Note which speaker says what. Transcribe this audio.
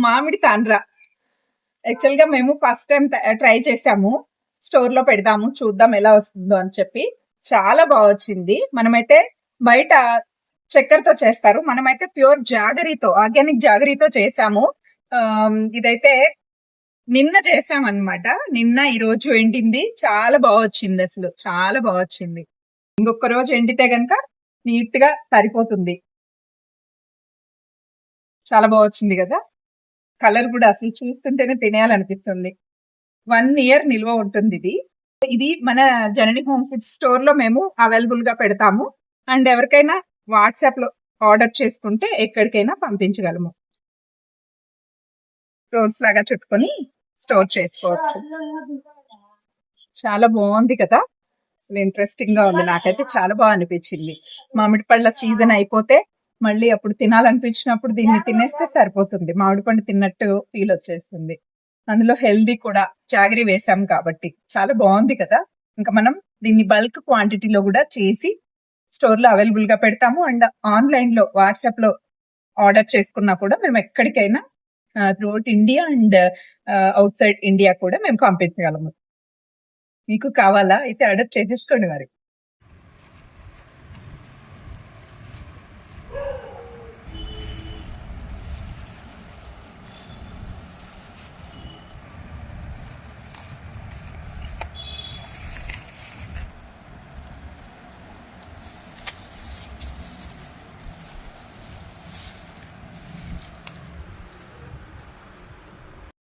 Speaker 1: మామిడి తాండ్ర. యాక్చువల్ గా మేము ఫస్ట్ టైం ట్రై చేసాము. స్టోర్ లో పెడదాము చూద్దాం ఎలా వస్తుందో అని చెప్పి. చాలా బాగా వచ్చింది. మనమైతే బయట చక్కెరతో చేస్తారు, మనమైతే ప్యూర్ జాగరీతో, ఆర్గానిక్ జాగరీతో చేసాము. ఇదైతే నిన్న చేసామన్నమాట. నిన్న ఈ రోజు ఎండింది. చాలా బాగా వచ్చింది, అసలు చాలా బాగా వచ్చింది. ఇంకొక రోజు ఎండితే గనక నీట్ గా సరిపోతుంది. చాలా బాగా వచ్చింది కదా. కలర్ కూడా అసలు చూస్తుంటేనే తినేయాలనిపిస్తుంది. 1 year నిల్వ ఉంటుంది ఇది. ఇది మన జనని హోమ్ ఫుడ్ స్టోర్ లో మేము అవైలబుల్ గా పెడతాము. అండ్ ఎవరికైనా వాట్సాప్ లో ఆర్డర్ చేసుకుంటే ఎక్కడికైనా పంపించగలము. రోల్స్ లాగా చుట్టుకొని స్టోర్ చేసుకోవచ్చు. చాలా బాగుంది కదా, అసలు ఇంట్రెస్టింగ్ గా ఉంది. నాకైతే చాలా బాగా అనిపించింది. మామిడి పళ్ళ సీజన్ అయిపోతే మళ్ళీ అప్పుడు తినాలనిపించినప్పుడు దీన్ని తినేస్తే సరిపోతుంది. మామిడి పండు తిన్నట్టు ఫీల్ వచ్చేస్తుంది. అందులో హెల్దీ కూడా, జాగరీ వేసాం కాబట్టి చాలా బాగుంది కదా. ఇంకా మనం దీన్ని బల్క్ క్వాంటిటీలో కూడా చేసి స్టోర్ లో అవైలబుల్ గా పెడతాము. అండ్ ఆన్లైన్ లో వాట్సాప్ లో ఆర్డర్ చేసుకున్నా కూడా మేము ఎక్కడికైనా throughout India and out side India కూడా మేము పంపించగలము. మీకు కావాలా అయితే ఆర్డర్ చేసేసుకోండి మరి.